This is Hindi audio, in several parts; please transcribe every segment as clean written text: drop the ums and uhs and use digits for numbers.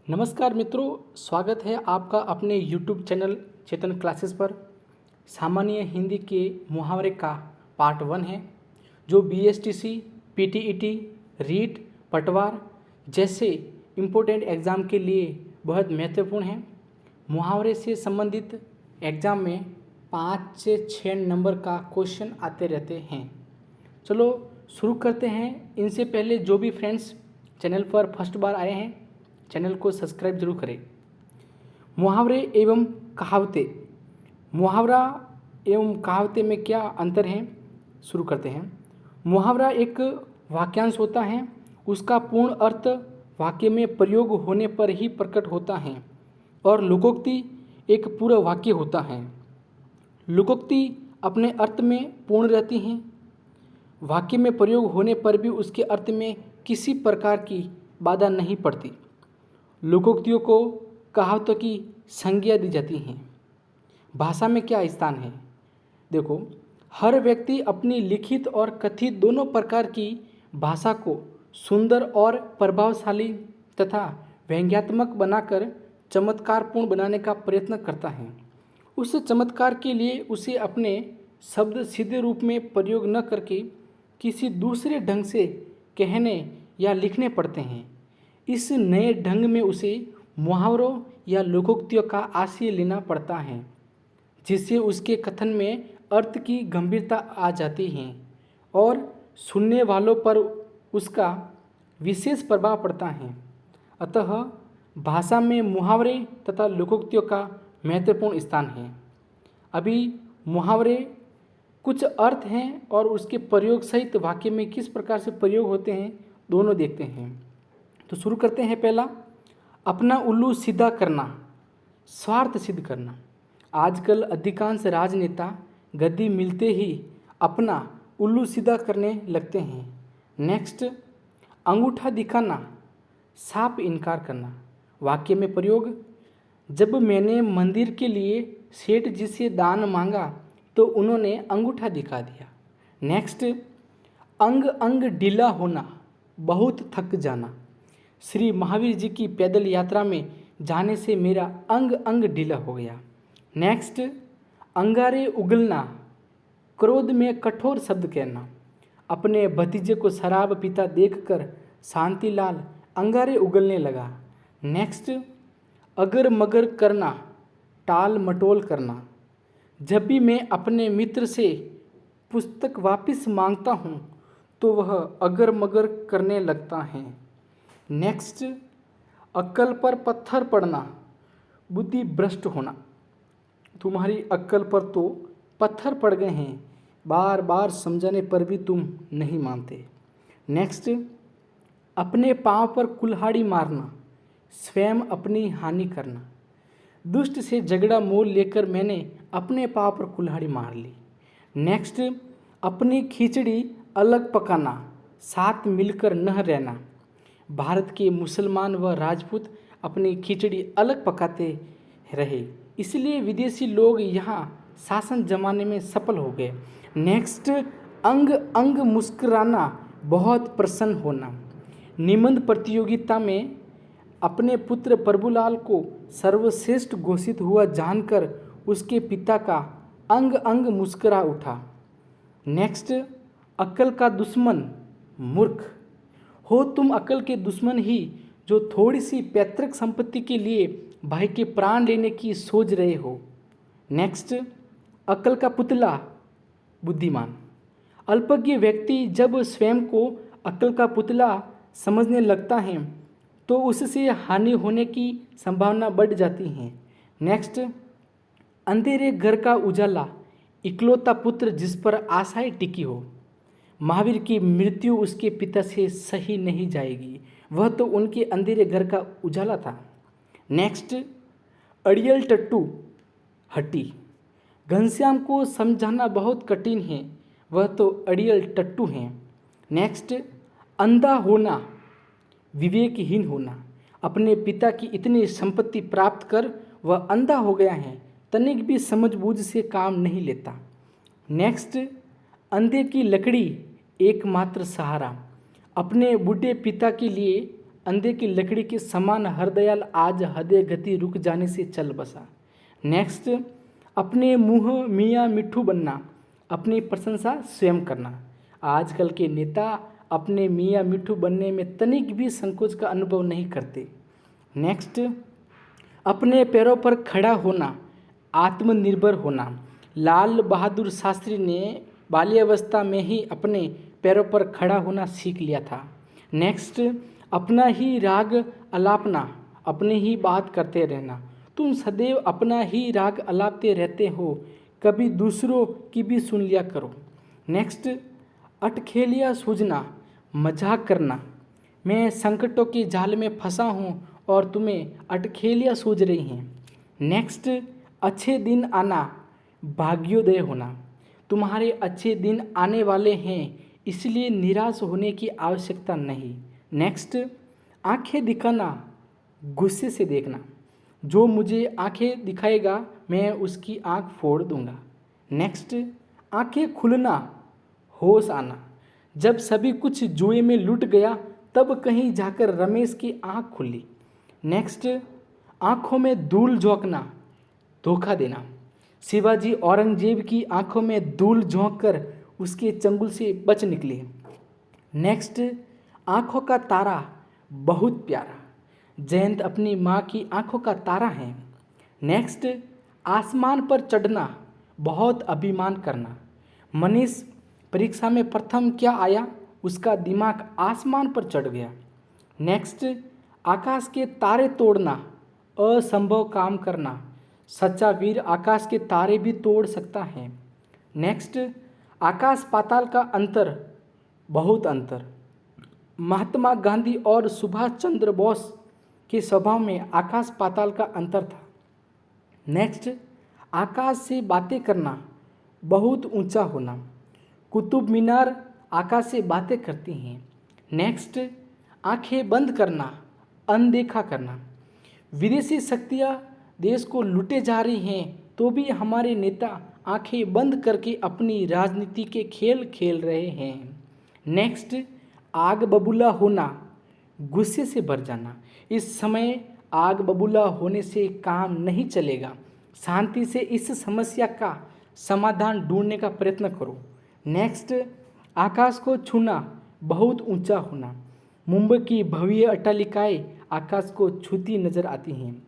नमस्कार मित्रों, स्वागत है आपका अपने YouTube चैनल चेतन क्लासेस पर। सामान्य हिंदी के मुहावरे का पार्ट 1 है जो BSTC, PTET, रीट, पटवार जैसे इम्पोर्टेंट एग्ज़ाम के लिए बहुत महत्वपूर्ण है। मुहावरे से संबंधित एग्ज़ाम में 5 से 6 नंबर का क्वेश्चन आते रहते हैं। चलो शुरू करते हैं। इनसे पहले जो भी फ्रेंड्स चैनल पर फर्स्ट बार आए हैं, चैनल को सब्सक्राइब जरूर करें। मुहावरे एवं कहावतें। मुहावरा एवं कहावतें में क्या अंतर है, शुरू करते हैं। मुहावरा एक वाक्यांश होता है, उसका पूर्ण अर्थ वाक्य में प्रयोग होने पर ही प्रकट होता है, और लोकोक्ति एक पूरा वाक्य होता है। लोकोक्ति अपने अर्थ में पूर्ण रहती हैं, वाक्य में प्रयोग होने पर भी उसके अर्थ में किसी प्रकार की बाधा नहीं पड़ती। लोकोक्तियों को कहावतों की संज्ञा दी जाती हैं। भाषा में क्या स्थान है, देखो, हर व्यक्ति अपनी लिखित और कथित दोनों प्रकार की भाषा को सुंदर और प्रभावशाली तथा व्यंग्यात्मक बनाकर चमत्कारपूर्ण बनाने का प्रयत्न करता है। उस चमत्कार के लिए उसे अपने शब्द सीधे रूप में प्रयोग न करके किसी दूसरे ढंग से कहने या लिखने पड़ते हैं। इस नए ढंग में उसे मुहावरों या लोकोक्तियों का आश्रय लेना पड़ता है, जिससे उसके कथन में अर्थ की गंभीरता आ जाती है और सुनने वालों पर उसका विशेष प्रभाव पड़ता है। अतः भाषा में मुहावरे तथा लोकोक्तियों का महत्वपूर्ण स्थान है। अभी मुहावरे कुछ अर्थ हैं और उसके प्रयोग सहित वाक्य में किस प्रकार से प्रयोग होते हैं, दोनों देखते हैं। तो शुरू करते हैं। पहला, अपना उल्लू सीधा करना, स्वार्थ सिद्ध करना। आजकल अधिकांश राजनेता गद्दी मिलते ही अपना उल्लू सीधा करने लगते हैं। नेक्स्ट, अंगूठा दिखाना, साफ इनकार करना। वाक्य में प्रयोग, जब मैंने मंदिर के लिए सेठ जी से दान मांगा तो उन्होंने अंगूठा दिखा दिया। नेक्स्ट, अंग अंग ढीला होना, बहुत थक जाना। श्री महावीर जी की पैदल यात्रा में जाने से मेरा अंग अंग ढीला हो गया। नेक्स्ट, अंगारे उगलना, क्रोध में कठोर शब्द कहना। अपने भतीजे को शराब पीता देखकर शांतिलाल अंगारे उगलने लगा। नेक्स्ट, अगर मगर करना, टाल मटोल करना। जब भी मैं अपने मित्र से पुस्तक वापस मांगता हूँ तो वह अगर मगर करने लगता है। नेक्स्ट, अक्ल पर पत्थर पड़ना, बुद्धि भ्रष्ट होना। तुम्हारी अक्ल पर तो पत्थर पड़ गए हैं, बार बार समझाने पर भी तुम नहीं मानते। नेक्स्ट, अपने पाँव पर कुल्हाड़ी मारना, स्वयं अपनी हानि करना। दुष्ट से झगड़ा मोल लेकर मैंने अपने पाँव पर कुल्हाड़ी मार ली। नेक्स्ट, अपनी खिचड़ी अलग पकाना, साथ मिलकर न रहना। भारत के मुसलमान व राजपूत अपनी खिचड़ी अलग पकाते रहे, इसलिए विदेशी लोग यहाँ शासन जमाने में सफल हो गए। नेक्स्ट, अंग अंग मुस्कुराना, बहुत प्रसन्न होना। निबंध प्रतियोगिता में अपने पुत्र प्रभुलाल को सर्वश्रेष्ठ घोषित हुआ जानकर उसके पिता का अंग अंग मुस्कुरा उठा। नेक्स्ट, अक्ल का दुश्मन, मूर्ख हो तुम अक्ल के दुश्मन ही, जो थोड़ी सी पैतृक संपत्ति के लिए भाई के प्राण लेने की सोच रहे हो। नेक्स्ट, अक्ल का पुतला, बुद्धिमान। अल्पज्ञ व्यक्ति जब स्वयं को अक्ल का पुतला समझने लगता है तो उससे हानि होने की संभावना बढ़ जाती है। नेक्स्ट, अंधेरे घर का उजाला, इकलौता पुत्र जिस पर आशाएं टिकी हो। महावीर की मृत्यु उसके पिता से सही नहीं जाएगी, वह तो उनके अंधेरे घर का उजाला था। नेक्स्ट, अड़ियल टट्टू, हट्टी। घनश्याम को समझाना बहुत कठिन है, वह तो अड़ियल टट्टू हैं। नेक्स्ट, अंधा होना, विवेकहीन होना। अपने पिता की इतनी संपत्ति प्राप्त कर वह अंधा हो गया है, तनिक भी समझबूझ से काम नहीं लेता। नेक्स्ट, अंधे की लकड़ी, एकमात्र सहारा। अपने बूढ़े पिता के लिए अंधे की लकड़ी के समान हरदयाल आज हृदय गति रुक जाने से चल बसा। नेक्स्ट, अपने मुँह मियाँ मिट्ठू बनना, अपनी प्रशंसा स्वयं करना। आजकल के नेता अपने मियाँ मिट्ठू बनने में तनिक भी संकोच का अनुभव नहीं करते। नेक्स्ट, अपने पैरों पर खड़ा होना, आत्मनिर्भर होना। लाल बहादुर शास्त्री ने बाल्यावस्था में ही अपने पैरों पर खड़ा होना सीख लिया था। नेक्स्ट, अपना ही राग अलापना, अपनी ही बात करते रहना। तुम सदैव अपना ही राग अलापते रहते हो, कभी दूसरों की भी सुन लिया करो। नेक्स्ट, अटखेलियाँ सूझना, मजाक करना। मैं संकटों के जाल में फंसा हूँ और तुम्हें अटखेलियाँ सूझ रही हैं। नेक्स्ट, अच्छे दिन आना, भाग्योदय होना। तुम्हारे अच्छे दिन आने वाले हैं, इसलिए निराश होने की आवश्यकता नहीं। नेक्स्ट, आंखें दिखाना, गुस्से से देखना। जो मुझे आंखें दिखाएगा मैं उसकी आंख फोड़ दूंगा। नेक्स्ट, आंखें खुलना, होश आना। जब सभी कुछ जुए में लुट गया तब कहीं जाकर रमेश की आंख खुली। नेक्स्ट, आंखों में धूल झोंकना, धोखा देना। शिवाजी औरंगजेब की आंखों में धूल झोंक कर उसके चंगुल से बच निकले। नेक्स्ट, आंखों का तारा, बहुत प्यारा। जयंत अपनी माँ की आंखों का तारा है। नेक्स्ट, आसमान पर चढ़ना, बहुत अभिमान करना। मनीष परीक्षा में प्रथम क्या आया, उसका दिमाग आसमान पर चढ़ गया। नेक्स्ट, आकाश के तारे तोड़ना, असंभव काम करना। सच्चा वीर आकाश के तारे भी तोड़ सकता है। नेक्स्ट, आकाश पाताल का अंतर, बहुत अंतर। महात्मा गांधी और सुभाष चंद्र बोस के स्वभाव में आकाश पाताल का अंतर था। नेक्स्ट, आकाश से बातें करना, बहुत ऊंचा होना। कुतुब मीनार आकाश से बातें करती हैं। नेक्स्ट, आंखें बंद करना, अनदेखा करना। विदेशी शक्तियाँ देश को लूटे जा रही हैं तो भी हमारे नेता आंखें बंद करके अपनी राजनीति के खेल खेल रहे हैं। नेक्स्ट, आग बबूला होना, गुस्से से भर जाना। इस समय आग बबूला होने से काम नहीं चलेगा। शांति से इस समस्या का समाधान ढूंढने का प्रयत्न करो। नेक्स्ट, आकाश को छूना, बहुत ऊंचा होना। मुंबई की भव्य अट्टालिकाएं आकाश को छूती नजर आती हैं।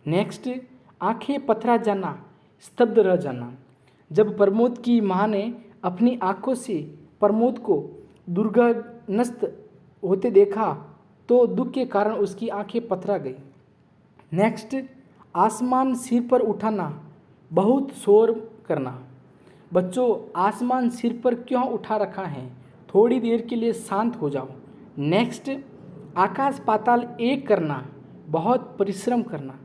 नेक्स्ट, आंखें पथरा जाना, स्तब्ध रह जाना। जब प्रमोद की मां ने अपनी आंखों से प्रमोद को दुर्गनस्त होते देखा तो दुख के कारण उसकी आंखें पथरा गई। नेक्स्ट, आसमान सिर पर उठाना, बहुत शोर करना। बच्चों, आसमान सिर पर क्यों उठा रखा है, थोड़ी देर के लिए शांत हो जाओ। नेक्स्ट, आकाश पाताल एक करना, बहुत परिश्रम करना।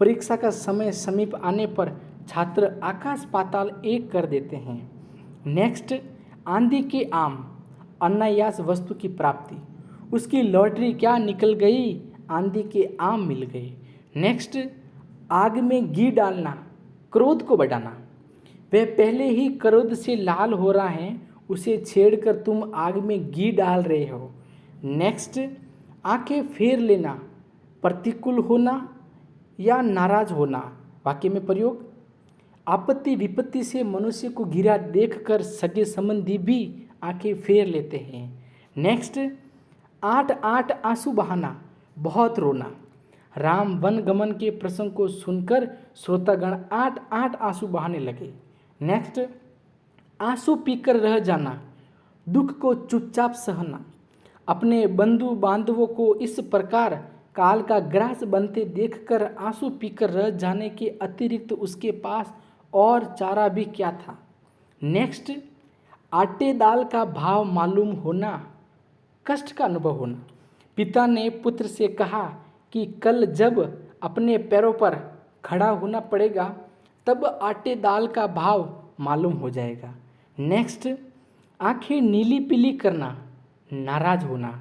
परीक्षा का समय समीप आने पर छात्र आकाश पाताल एक कर देते हैं। नेक्स्ट, आंधी के आम, अनायास वस्तु की प्राप्ति। उसकी लॉटरी क्या निकल गई, आंधी के आम मिल गए। नेक्स्ट, आग में घी डालना, क्रोध को बढ़ाना। वह पहले ही क्रोध से लाल हो रहा है, उसे छेड़कर तुम आग में घी डाल रहे हो। नेक्स्ट, आंखें फेर लेना, प्रतिकूल होना या नाराज होना। वाक्य में प्रयोग, आपत्ति विपत्ति से मनुष्य को घिरा देखकर सगे संबंधी भी आंखें फेर लेते हैं। नेक्स्ट, 8 आंसू बहाना, बहुत रोना। राम वन गमन के प्रसंग को सुनकर श्रोतागण 8 आंसू बहाने लगे। नेक्स्ट, आंसू पीकर रह जाना, दुख को चुपचाप सहना। अपने बंधु बांधवों को इस प्रकार काल का ग्रास बनते देखकर आंसू पीकर रह जाने के अतिरिक्त उसके पास और चारा भी क्या था। नेक्स्ट, आटे दाल का भाव मालूम होना, कष्ट का अनुभव होना। पिता ने पुत्र से कहा कि कल जब अपने पैरों पर खड़ा होना पड़ेगा तब आटे दाल का भाव मालूम हो जाएगा। नेक्स्ट, आंखें नीली पीली करना, नाराज होना।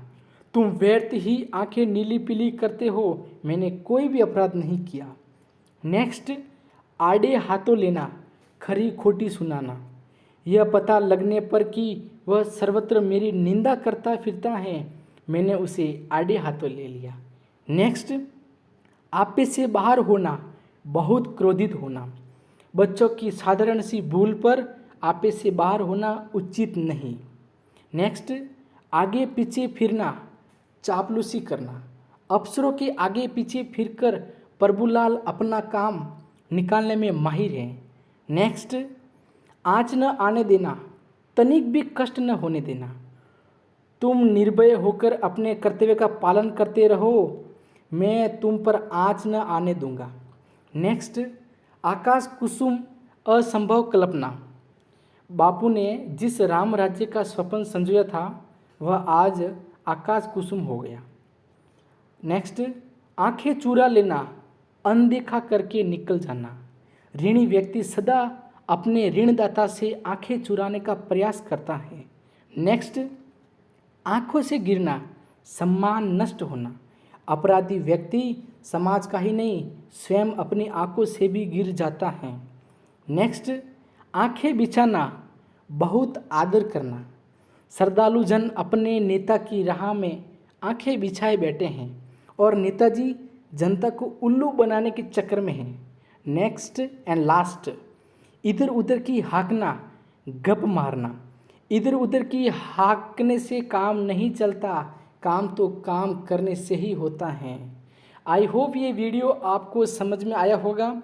तुम व्यर्थ ही आंखें नीली पीली करते हो, मैंने कोई भी अपराध नहीं किया। नेक्स्ट, आड़े हाथों लेना, खरी खोटी सुनाना। यह पता लगने पर कि वह सर्वत्र मेरी निंदा करता फिरता है मैंने उसे आड़े हाथों ले लिया। नेक्स्ट, आपे से बाहर होना, बहुत क्रोधित होना। बच्चों की साधारण सी भूल पर आपे से बाहर होना उचित नहीं। नेक्स्ट, आगे पीछे फिरना, चापलूसी करना। अफसरों के आगे पीछे फिरकर प्रभुलाल अपना काम निकालने में माहिर हैं। नेक्स्ट, आँच न आने देना, तनिक भी कष्ट न होने देना। तुम निर्भय होकर अपने कर्तव्य का पालन करते रहो, मैं तुम पर आँच न आने दूंगा। नेक्स्ट, आकाश कुसुम असंभव कल्पना। बापू ने जिस राम राज्य का स्वप्न संजोया था वह आज आकाश कुसुम हो गया। नेक्स्ट, आंखें चुरा लेना, अनदेखा करके निकल जाना। ऋणी व्यक्ति सदा अपने ऋणदाता से आंखें चुराने का प्रयास करता है। नेक्स्ट, आंखों से गिरना, सम्मान नष्ट होना। अपराधी व्यक्ति समाज का ही नहीं स्वयं अपनी आंखों से भी गिर जाता है। नेक्स्ट, आंखें बिछाना, बहुत आदर करना। श्रद्धालु जन अपने नेता की राह में आंखें बिछाए बैठे हैं और नेताजी जनता को उल्लू बनाने के चक्कर में हैं। नेक्स्ट एंड लास्ट, इधर उधर की हाँकना, गप मारना। इधर उधर की हाँकने से काम नहीं चलता, काम तो काम करने से ही होता है। आई होप ये वीडियो आपको समझ में आया होगा।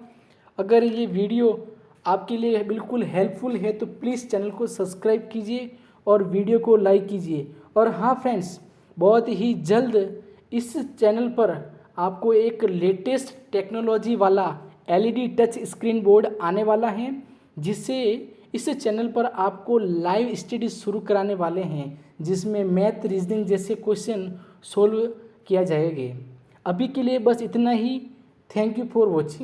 अगर ये वीडियो आपके लिए बिल्कुल हेल्पफुल है तो प्लीज़ चैनल को सब्सक्राइब कीजिए और वीडियो को लाइक कीजिए। और हाँ फ्रेंड्स, बहुत ही जल्द इस चैनल पर आपको एक लेटेस्ट टेक्नोलॉजी वाला LED टच स्क्रीन बोर्ड आने वाला है, जिससे इस चैनल पर आपको लाइव स्टडी शुरू कराने वाले हैं, जिसमें मैथ रीजनिंग जैसे क्वेश्चन सोल्व किया जाएंगे। अभी के लिए बस इतना ही। Thank you for watching.